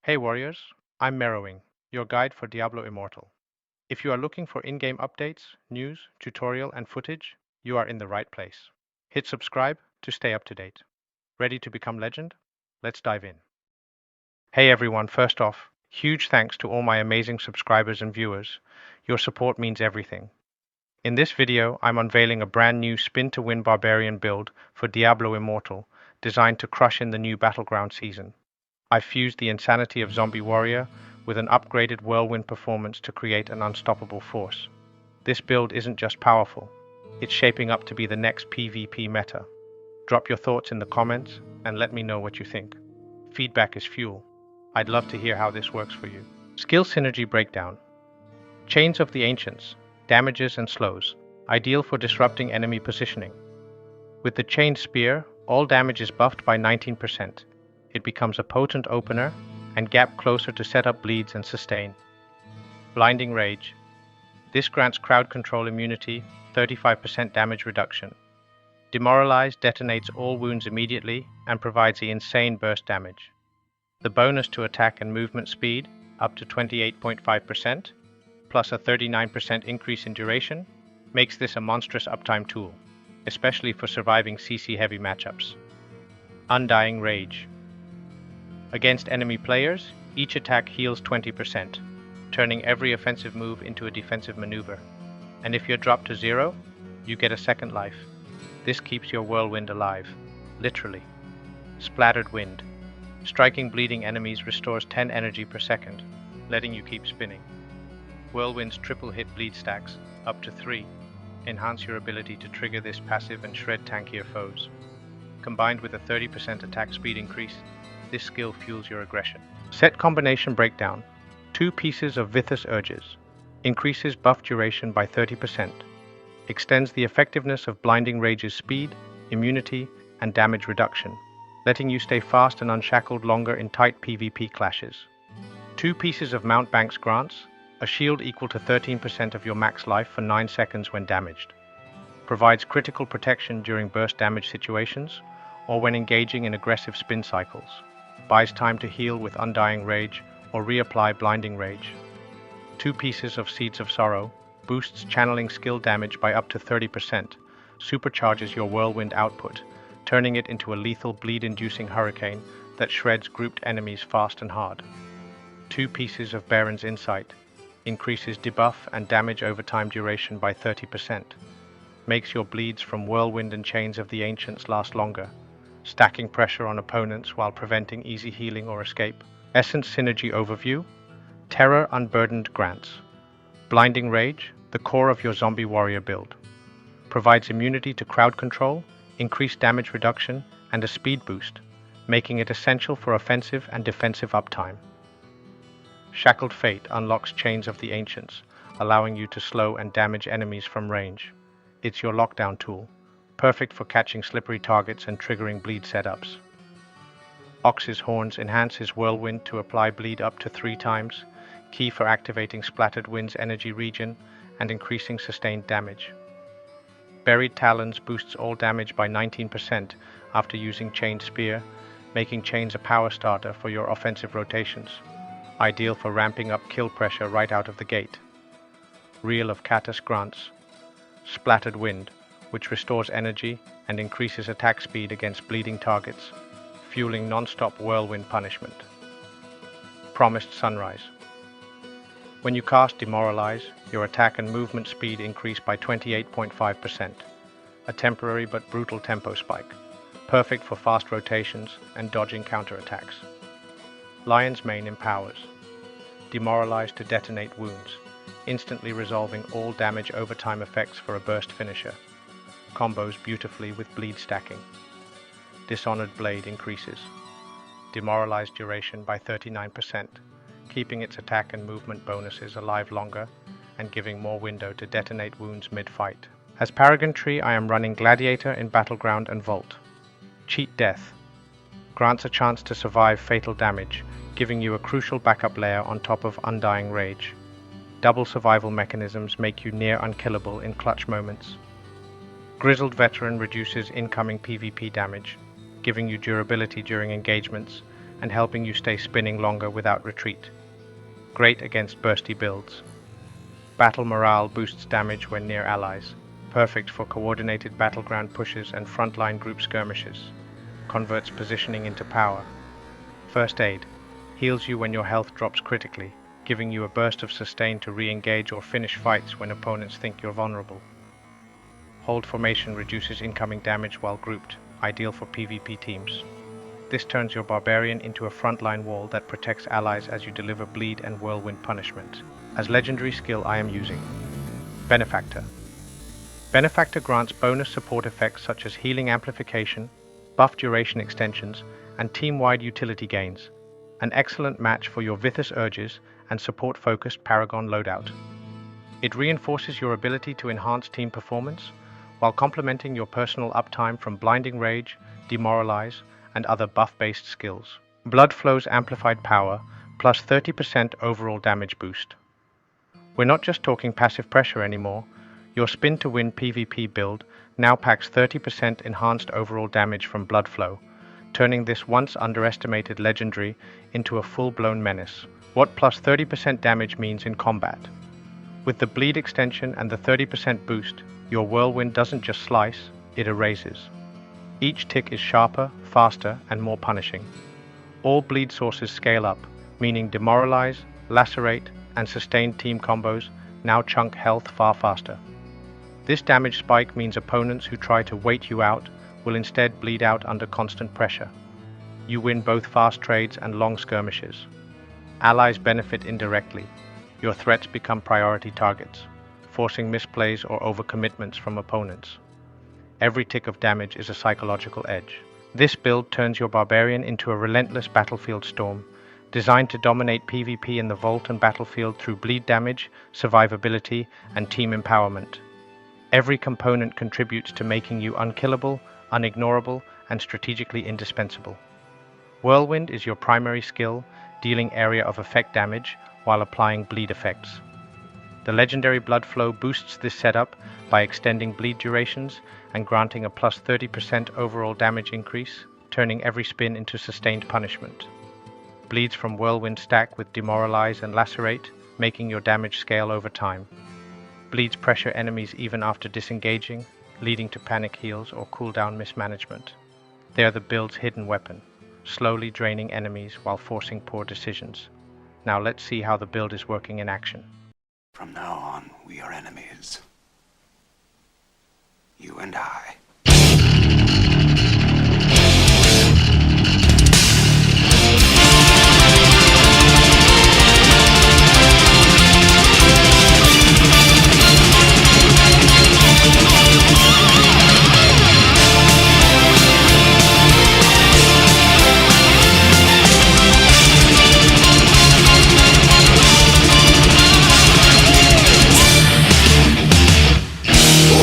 Hey warriors, I'm Merrowing, your guide for Diablo Immortal. If you are looking for in-game updates, news, tutorial, and footage, you are in the right place. Hit subscribe to stay up to date. Ready to become legend? Let's dive in. Hey everyone, first off, huge thanks to all my amazing subscribers and viewers. Your support means everything. In this video, I'm unveiling a brand new spin-to-win barbarian build for Diablo Immortal, designed to crush in the new battleground season. I've fused the insanity of Zombie Warrior with an upgraded Whirlwind performance to create an unstoppable force. This build isn't just powerful, it's shaping up to be the next PvP meta. Drop your thoughts in the comments and let me know what you think. Feedback is fuel. I'd love to hear how this works for you. Skill Synergy Breakdown. Chains of the Ancients, damages and slows, ideal for disrupting enemy positioning. With the Chained Spear, all damage is buffed by 19%. It becomes a potent opener and gap closer to set up bleeds and sustain. Blinding Rage. This grants crowd control immunity, 35% damage reduction. Demoralize detonates all wounds immediately and provides the insane burst damage. The bonus to attack and movement speed, up to 28.5%, plus a 39% increase in duration, makes this a monstrous uptime tool, especially for surviving CC-heavy matchups. Undying Rage. Against enemy players, each attack heals 20%, turning every offensive move into a defensive maneuver. And if you're dropped to 0, you get a second life. This keeps your Whirlwind alive, literally. Splattered Wind. Striking bleeding enemies restores 10 energy per second, letting you keep spinning. Whirlwind's triple hit bleed stacks, up to 3, enhance your ability to trigger this passive and shred tankier foes. Combined with a 30% attack speed increase, this skill fuels your aggression. Set Combination Breakdown. 2 pieces of Vithus Urges. Increases buff duration by 30%. Extends the effectiveness of Blinding Rage's speed, immunity, and damage reduction, letting you stay fast and unshackled longer in tight PvP clashes. 2 pieces of Mountbanks grants. A shield equal to 13% of your max life for 9 seconds when damaged. Provides critical protection during burst damage situations or when engaging in aggressive spin cycles. Buys time to heal with Undying Rage or reapply Blinding Rage. 2 pieces of Seeds of Sorrow. Boosts channeling skill damage by up to 30%. Supercharges your Whirlwind output, turning it into a lethal bleed-inducing hurricane that shreds grouped enemies fast and hard. 2 pieces of Bearon's Insight. Increases debuff and damage over time duration by 30%. Makes your bleeds from Whirlwind and Chains of the Ancients last longer, stacking pressure on opponents while preventing easy healing or escape. Essence Synergy Overview. Terror Unburdened Grants. Blinding Rage, the core of your Zombie Warrior build. Provides immunity to crowd control, increased damage reduction, and a speed boost, making it essential for offensive and defensive uptime. Shackled Fate unlocks Chains of the Ancients, allowing you to slow and damage enemies from range. It's your lockdown tool, perfect for catching slippery targets and triggering bleed setups. Ox's Horns enhances Whirlwind to apply bleed up to 3 times, key for activating Splattered Wind's energy regen and increasing sustained damage. Buried Talons boosts all damage by 19% after using Chained Spear, making Chains a power starter for your offensive rotations. Ideal for ramping up kill pressure right out of the gate. Reel of Catus grants Splattered Wind, which restores energy and increases attack speed against bleeding targets, fueling non-stop Whirlwind punishment. Promised Sunrise. When you cast Demoralize, your attack and movement speed increase by 28.5%, a temporary but brutal tempo spike, perfect for fast rotations and dodging counterattacks. Lion's Mane empowers. Demoralize to detonate wounds, instantly resolving all damage overtime effects for a burst finisher. Combos beautifully with bleed stacking. Dishonored Blade increases. Demoralize duration by 39%, keeping its attack and movement bonuses alive longer and giving more window to detonate wounds mid-fight. As Paragon tree, I am running Gladiator in Battleground and Vault. Cheat Death. Grants a chance to survive fatal damage, giving you a crucial backup layer on top of Undying Rage. Double survival mechanisms make you near unkillable in clutch moments. Grizzled Veteran reduces incoming PvP damage, giving you durability during engagements, and helping you stay spinning longer without retreat. Great against bursty builds. Battle morale boosts damage when near allies. Perfect for coordinated battleground pushes and frontline group skirmishes. Converts positioning into power. First aid. Heals you when your health drops critically, giving you a burst of sustain to re-engage or finish fights when opponents think you're vulnerable. Hold formation reduces incoming damage while grouped, ideal for PvP teams. This turns your Barbarian into a frontline wall that protects allies as you deliver bleed and whirlwind punishment. As legendary skill I am using Benefactor. Benefactor grants bonus support effects such as healing amplification, buff duration extensions, and team-wide utility gains. An excellent match for your Vithus Urges and support-focused Paragon loadout. It reinforces your ability to enhance team performance, while complementing your personal uptime from Blinding Rage, Demoralize, and other buff-based skills. Bloodflow's amplified power, plus 30% overall damage boost. We're not just talking passive pressure anymore. Your spin to win PvP build now packs 30% enhanced overall damage from Bloodflow, turning this once underestimated legendary into a full-blown menace. What plus 30% damage means in combat. With the bleed extension and the 30% boost, your Whirlwind doesn't just slice, it erases. Each tick is sharper, faster, and more punishing. All bleed sources scale up, meaning Demoralize, Lacerate, and Sustained team combos now chunk health far faster. This damage spike means opponents who try to wait you out will instead bleed out under constant pressure. You win both fast trades and long skirmishes. Allies benefit indirectly. Your threats become priority targets, forcing misplays or overcommitments from opponents. Every tick of damage is a psychological edge. This build turns your Barbarian into a relentless battlefield storm, designed to dominate PvP in the vault and battlefield through bleed damage, survivability, and team empowerment. Every component contributes to making you unkillable, unignorable, and strategically indispensable. Whirlwind is your primary skill, dealing area of effect damage while applying bleed effects. The legendary Bloodflow boosts this setup by extending bleed durations and granting a plus 30% overall damage increase, turning every spin into sustained punishment. Bleeds from Whirlwind stack with Demoralize and Lacerate, making your damage scale over time. Bleeds pressure enemies even after disengaging, leading to panic heals or cooldown mismanagement. They are the build's hidden weapon, slowly draining enemies while forcing poor decisions. Now let's see how the build is working in action. From now on, we are enemies. You and I.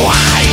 Why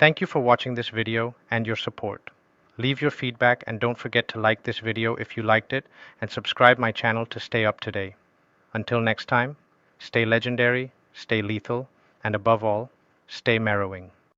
Thank you for watching this video and your support. Leave your feedback and don't forget to like this video if you liked it and subscribe my channel to stay up to date. Until next time, stay legendary, stay lethal, and above all, stay marrowing.